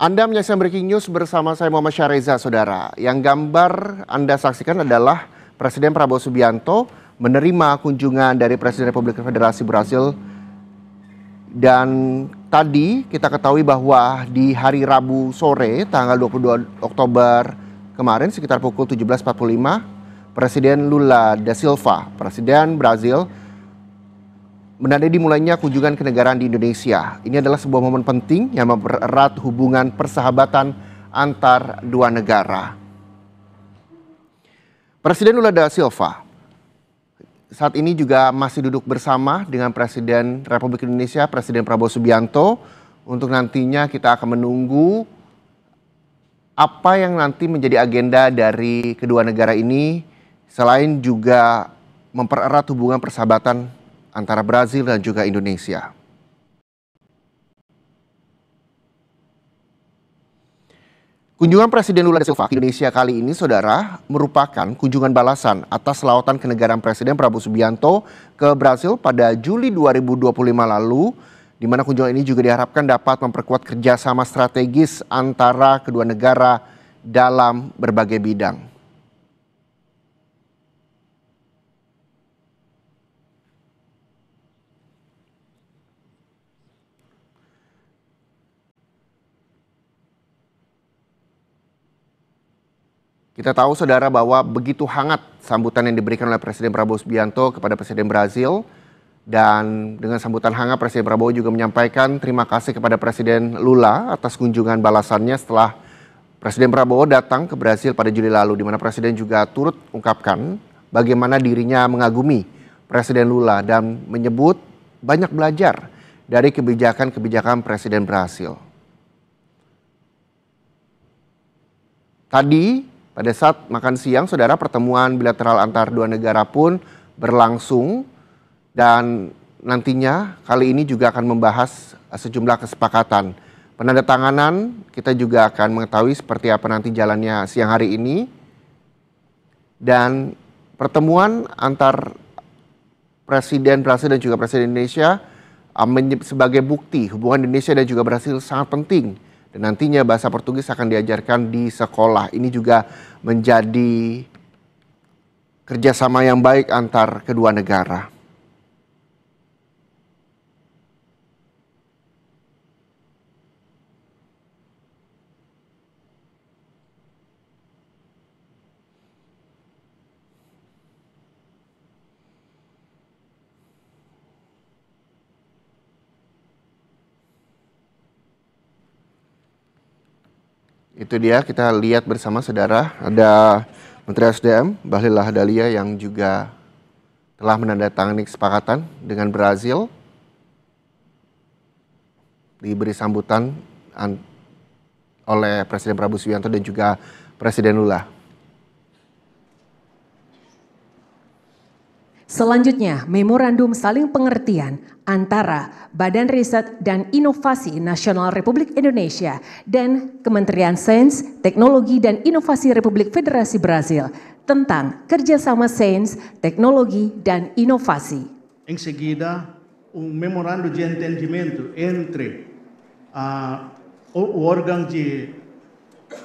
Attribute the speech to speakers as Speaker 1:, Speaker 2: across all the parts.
Speaker 1: Anda menyaksikan Breaking News bersama saya Muhammad Syareza, Saudara. Yang gambar Anda saksikan adalah Presiden Prabowo Subianto menerima kunjungan dari Presiden Republik Federasi Brasil. Dan tadi kita ketahui bahwa di hari Rabu sore tanggal 22 Oktober kemarin sekitar pukul 17.45, Presiden Lula da Silva, Presiden Brazil, menandai dimulainya kunjungan kenegaraan di Indonesia. Ini adalah sebuah momen penting yang mempererat hubungan persahabatan antar dua negara. Presiden Lula da Silva saat ini juga masih duduk bersama dengan Presiden Republik Indonesia, Presiden Prabowo Subianto. Untuk nantinya kita akan menunggu apa yang nanti menjadi agenda dari kedua negara ini, selain juga mempererat hubungan persahabatan antara Brazil dan juga Indonesia. Kunjungan Presiden Lula da Silva ke Indonesia kali ini, Saudara, merupakan kunjungan balasan atas lawatan kenegaraan Presiden Prabowo Subianto ke Brasil pada Juli 2025 lalu, di mana kunjungan ini juga diharapkan dapat memperkuat kerjasama strategis antara kedua negara dalam berbagai bidang. Kita tahu, Saudara, bahwa begitu hangat sambutan yang diberikan oleh Presiden Prabowo Subianto kepada Presiden Brazil. Dan dengan sambutan hangat, Presiden Prabowo juga menyampaikan terima kasih kepada Presiden Lula atas kunjungan balasannya setelah Presiden Prabowo datang ke Brazil pada Juli lalu, di mana Presiden juga turut ungkapkan bagaimana dirinya mengagumi Presiden Lula dan menyebut banyak belajar dari kebijakan-kebijakan Presiden Brazil. Tadi pada saat makan siang, Saudara, pertemuan bilateral antar dua negara pun berlangsung dan nantinya kali ini juga akan membahas sejumlah kesepakatan. Penandatanganan kita juga akan mengetahui seperti apa nanti jalannya siang hari ini. Dan pertemuan antar Presiden Brasil dan juga Presiden Indonesia sebagai bukti hubungan Indonesia dan juga Brasil sangat penting. Dan nantinya bahasa Portugis akan diajarkan di sekolah. Ini juga menjadi kerjasama yang baik antar kedua negara. Itu dia, kita lihat bersama, Saudara, ada Menteri SDM Bahlil Lahadalia yang juga telah menandatangani kesepakatan dengan Brazil. Diberi sambutan oleh Presiden Prabowo Subianto dan juga Presiden Lula.
Speaker 2: Selanjutnya, memorandum saling pengertian antara Badan Riset dan Inovasi Nasional Republik Indonesia dan Kementerian Sains, Teknologi dan Inovasi Republik Federasi Brasil tentang kerjasama sains, teknologi dan inovasi.
Speaker 3: Em seguida, memorando de entendimento entre o órgão de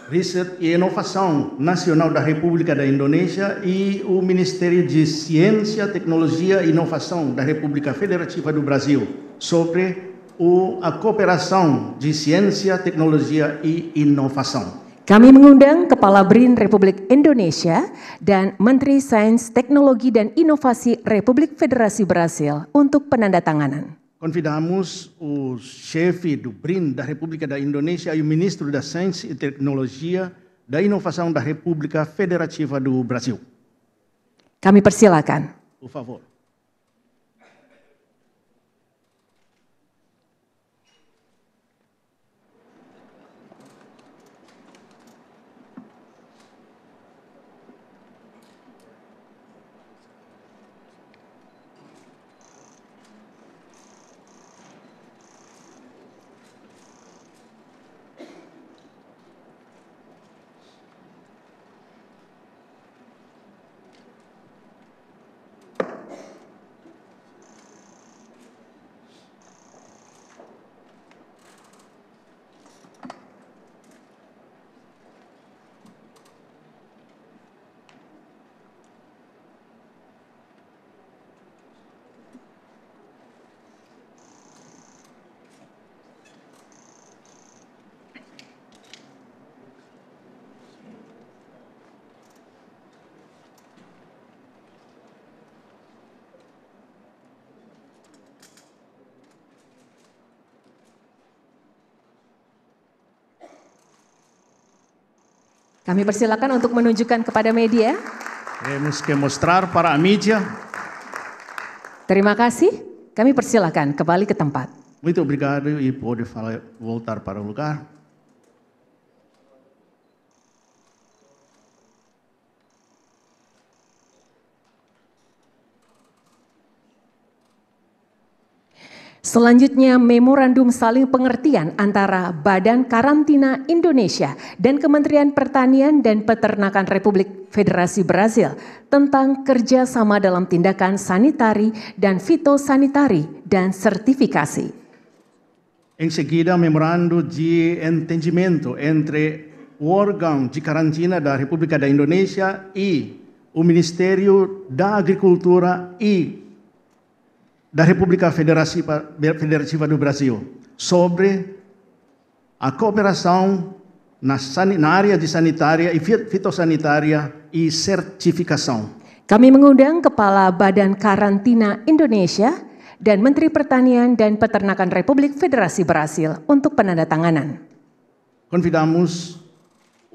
Speaker 3: Riset e Inovação Nacional da República da Indonésia e o Ministério de Ciência, Tecnologia e Inovação da República Federativa do Brasil sobre a cooperação de ciência, tecnologia e inovação.
Speaker 2: Kami mengundang Kepala BRIN Republik Indonesia dan Menteri Sains, Teknologi dan Inovasi Republik Federasi Brasil untuk penandatanganan.
Speaker 3: Convidamos o chefe do BRIN da República da Indonésia e o ministro da Ciência e Tecnologia da Inovação da República Federativa do Brasil.
Speaker 2: Kami persilakan.
Speaker 3: Por favor.
Speaker 2: Kami persilakan untuk menunjukkan kepada media.
Speaker 3: Temos que mostrar para a mídia.
Speaker 2: Terima kasih. Kami persilakan kembali ke tempat.
Speaker 3: Muito obrigado e pode voltar para o lugar.
Speaker 2: Selanjutnya, memorandum saling pengertian antara Badan Karantina Indonesia dan Kementerian Pertanian dan Peternakan Republik Federasi Brasil tentang kerjasama dalam tindakan sanitari dan fitosanitari dan sertifikasi.
Speaker 3: Em seguida, memorando de entendimento entre o órgão de karantina da República da Indonésia e o Ministério da Agricultura e da República Federativa do Brasil sobre a cooperação na área de sanitária e fitossanitária e certificação.
Speaker 2: Kami mengundang Kepala Badan Karantina Indonesia dan Menteri Pertanian dan Peternakan Republik Federasi Brasil untuk penandatanganan.
Speaker 3: Convidamos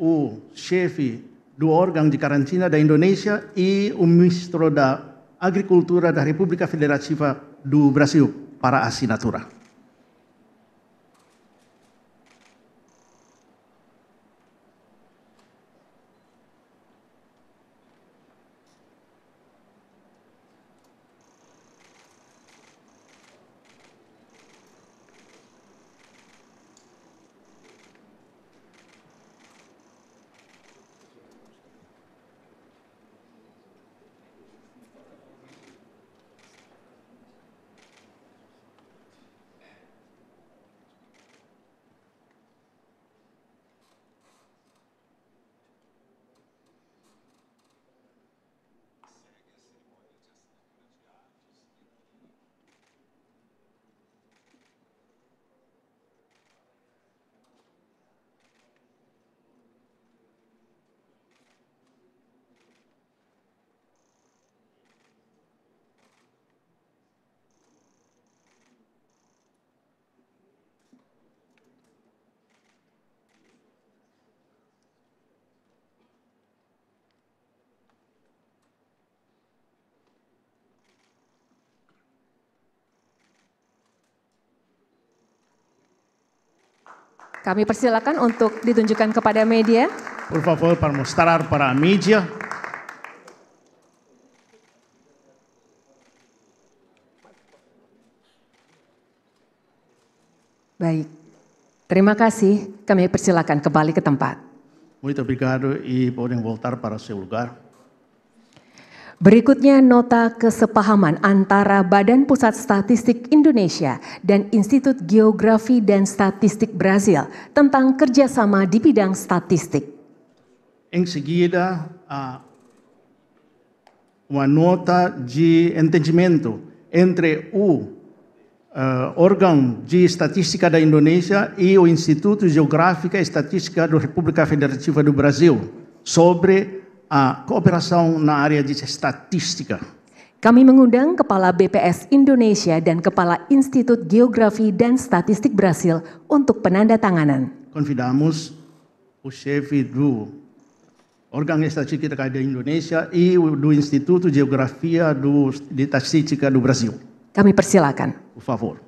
Speaker 3: o chefe do órgão de karantina da Indonésia e o ministro da Agricultura da República Federativa do Brasil para a assinatura.
Speaker 2: Kami persilakan untuk ditunjukkan kepada media.
Speaker 3: Por favor, para mostrar para a mídia.
Speaker 2: Baik, terima kasih. Kami persilakan kembali ke tempat.
Speaker 3: Muito obrigado e podem voltar para o seu lugar.
Speaker 2: Berikutnya nota kesepahaman antara Badan Pusat Statistik Indonesia dan Institut Geografi dan Statistik Brasil tentang kerjasama di bidang statistik.
Speaker 3: Em seguida, uma nota de entendimento entre o órgão de estatística da Indonésia e o Instituto Geográfico e Estatística da República Federativa do Brasil sobre a cooperação na área de estatística.
Speaker 2: Kami mengundang Kepala BPS Indonesia dan Kepala Institut Geografi dan Statistik Brasil untuk penandatanganan.
Speaker 3: Convidamos o chefe do órgão de estatística da Indonésia e do Instituto de Geografia de Estatística do Brasil.
Speaker 2: Kami persilakan.
Speaker 3: Por favor.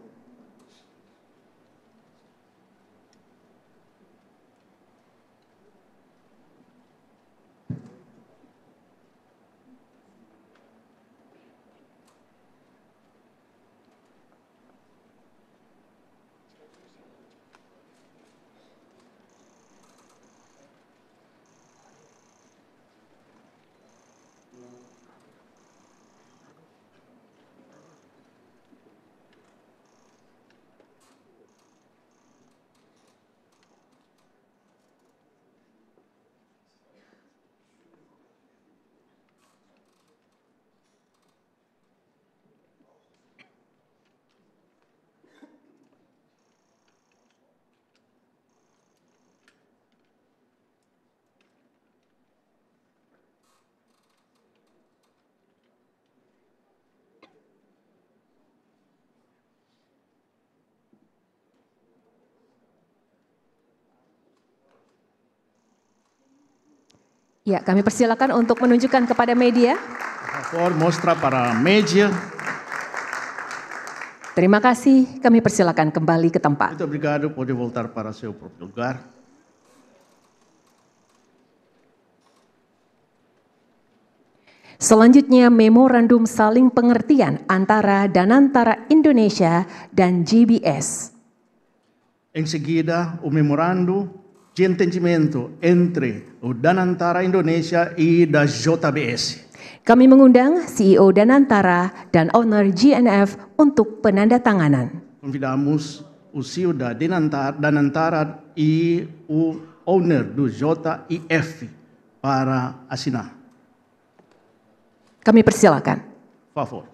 Speaker 2: Ya, kami persilakan untuk menunjukkan kepada media.
Speaker 3: Por favor, mostra para a média.
Speaker 2: Terima kasih, kami persilakan kembali ke tempat.
Speaker 3: Muito obrigado, pode voltar para seu próprio lugar.
Speaker 2: Selanjutnya, memorandum saling pengertian antara Danantara Indonesia dan GBS.
Speaker 3: Em seguida, o memorando de entendimento entre o Danantara Indonésia e da JBS.
Speaker 2: Kami mengundang CEO Danantara dan owner GNF untuk penandatanganan.
Speaker 3: Convidamos o CEO da Danantara e o owner do JIF para assinar.
Speaker 2: Kami persilakan.
Speaker 3: Por favor.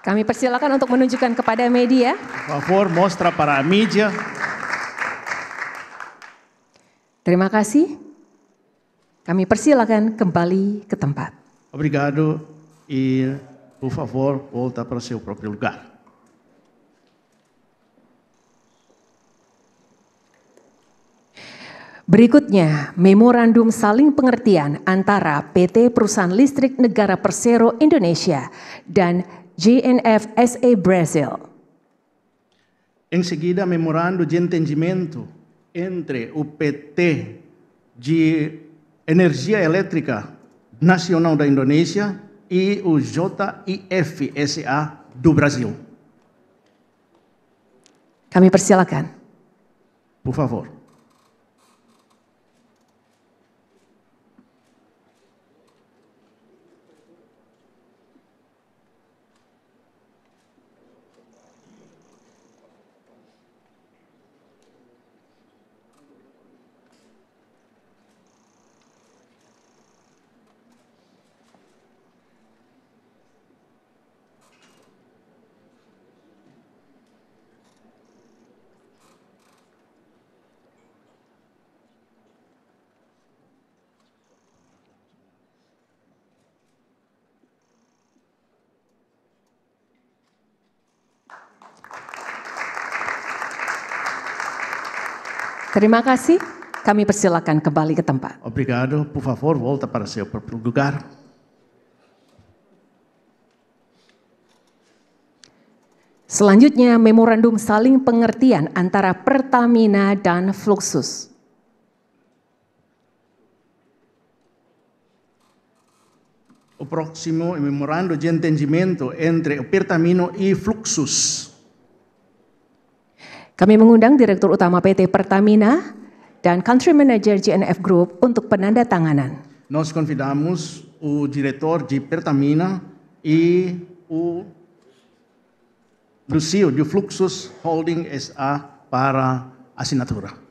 Speaker 2: Kami persilakan untuk menunjukkan kepada media.
Speaker 3: Por favor, mostra para a mídia.
Speaker 2: Terima kasih. Kami persilakan kembali ke tempat.
Speaker 3: Obrigado e, por favor, volta para seu próprio lugar.
Speaker 2: Berikutnya, memorandum saling pengertian antara PT Perusahaan Listrik Negara Persero Indonesia dan GNF SA Brasil.
Speaker 3: Em seguida, memorando de entendimento entre o PT de Energia Elétrica Nacional da Indonésia e o JIF SA do Brasil.
Speaker 2: Kami persilakan.
Speaker 3: Por favor.
Speaker 2: Terima kasih. Kami persilakan kembali ke tempat.
Speaker 3: Obrigado. Por favor, volta para seu próprio lugar.
Speaker 2: Selanjutnya, memorandum saling pengertian antara Pertamina dan Fluxus.
Speaker 3: O próximo é memorando de entendimento entre o Pertamino e Fluxus.
Speaker 2: Kami mengundang Direktur Utama PT Pertamina dan Country Manager GNF Group untuk penandatanganan.
Speaker 3: Nós convidamos o diretor de Pertamina e o CEO de Fluxus Holding SA para assinatura.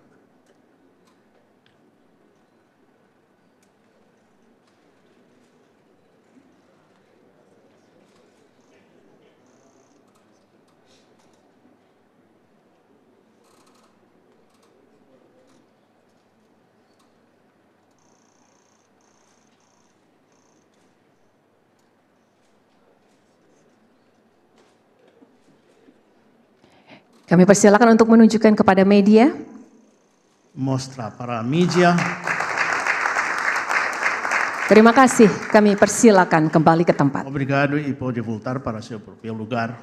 Speaker 2: Kami persilakan untuk menunjukkan kepada media.
Speaker 3: Mostra para a mídia.
Speaker 2: Terima kasih. Kami persilakan kembali ke tempat.
Speaker 3: Obrigado e pode voltar para seu próprio lugar.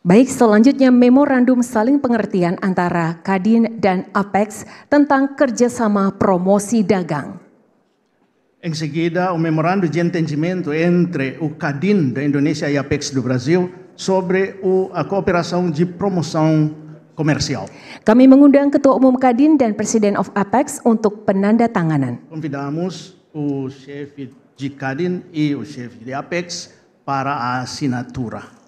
Speaker 2: Baik, selanjutnya memorandum saling pengertian antara Kadin dan Apex tentang kerjasama promosi dagang.
Speaker 3: Em seguida, o memorando de entendimento entre o CADIN da Indonésia e a Apex do Brasil sobre a cooperação de promoção comercial.
Speaker 2: Kami mengundang Ketua Umum Kadin dan Presiden of Apex untuk penandatanganan.
Speaker 3: Convidamos o chefe de CADIN e o chefe de Apex para a assinatura.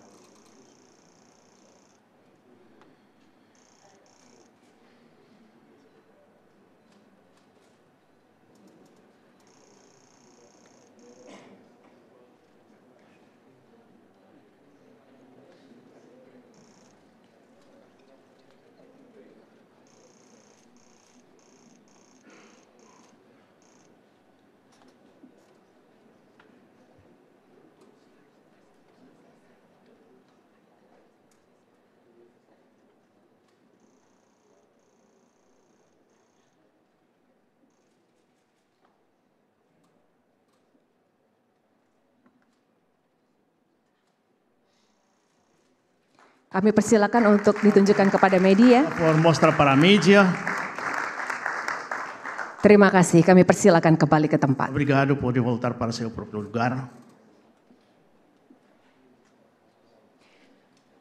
Speaker 2: Kami persilakan untuk ditunjukkan kepada media.
Speaker 3: Por mostrar para a mídia.
Speaker 2: Terima kasih, kami persilakan kembali ke tempat.
Speaker 3: Obrigado, pode voltar para seu próprio lugar.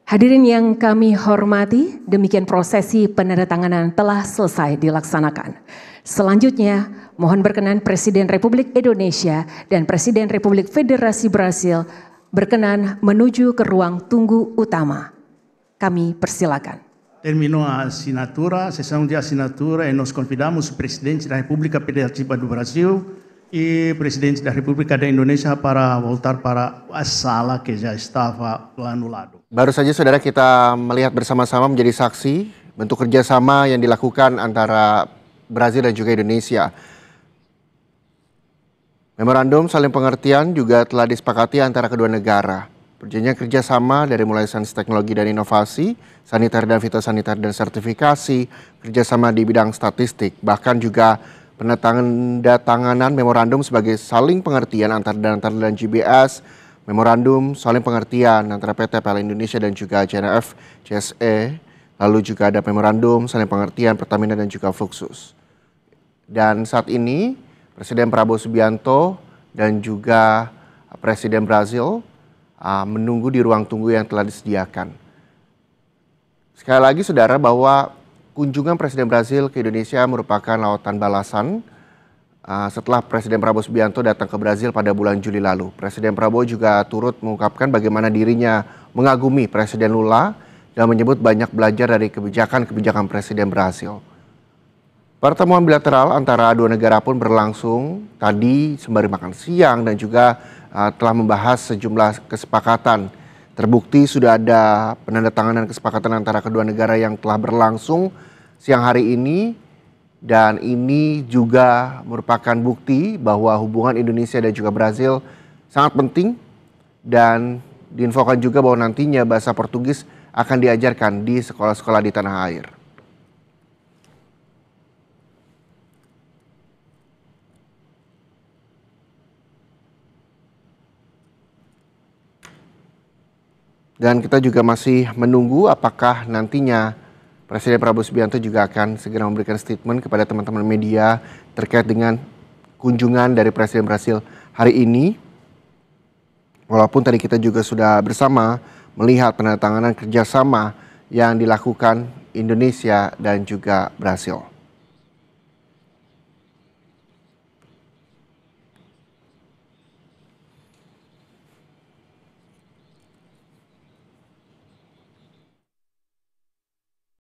Speaker 2: Hadirin yang kami hormati, demikian prosesi penandatanganan telah selesai dilaksanakan. Selanjutnya, mohon berkenan Presiden Republik Indonesia dan Presiden Republik Federasi Brasil berkenan menuju ke ruang tunggu utama. Kami persilakan.
Speaker 3: Terminou a assinatura, a sessão de assinatura, e nós convidamos o presidente da República Federativa do Brasil e o presidente da República da Indonésia para voltar para a sala que já estava lá no lado.
Speaker 1: Baru saja saudara kita melihat bersama-sama menjadi saksi bentuk kerjasama yang dilakukan antara Brazil dan juga Indonesia. Memorandum saling pengertian juga telah disepakati antara kedua negara. Perjanjian kerjasama dari mulai sains teknologi dan inovasi, saniter dan fitosaniter dan sertifikasi, kerjasama di bidang statistik, bahkan juga penandatanganan memorandum sebagai saling pengertian antara dan GBS, memorandum saling pengertian antara PT PLN Indonesia dan juga JNF CSE, lalu juga ada memorandum saling pengertian Pertamina dan juga Fluxus. Dan saat ini Presiden Prabowo Subianto dan juga Presiden Brazil menunggu di ruang tunggu yang telah disediakan. Sekali lagi saudara bahwa kunjungan Presiden Brazil ke Indonesia merupakan lautan balasan setelah Presiden Prabowo Subianto datang ke Brazil pada bulan Juli lalu. Presiden Prabowo juga turut mengungkapkan bagaimana dirinya mengagumi Presiden Lula dan menyebut banyak belajar dari kebijakan-kebijakan Presiden Brazil. Pertemuan bilateral antara dua negara pun berlangsung tadi sembari makan siang dan juga telah membahas sejumlah kesepakatan. Terbukti sudah ada penandatanganan kesepakatan antara kedua negara yang telah berlangsung siang hari ini, dan ini juga merupakan bukti bahwa hubungan Indonesia dan juga Brazil sangat penting, dan diinfokan juga bahwa nantinya bahasa Portugis akan diajarkan di sekolah-sekolah di tanah air. Dan kita juga masih menunggu apakah nantinya Presiden Prabowo Subianto juga akan segera memberikan statement kepada teman-teman media terkait dengan kunjungan dari Presiden Brasil hari ini. Walaupun tadi kita juga sudah bersama melihat penandatanganan kerjasama yang dilakukan Indonesia dan juga Brasil.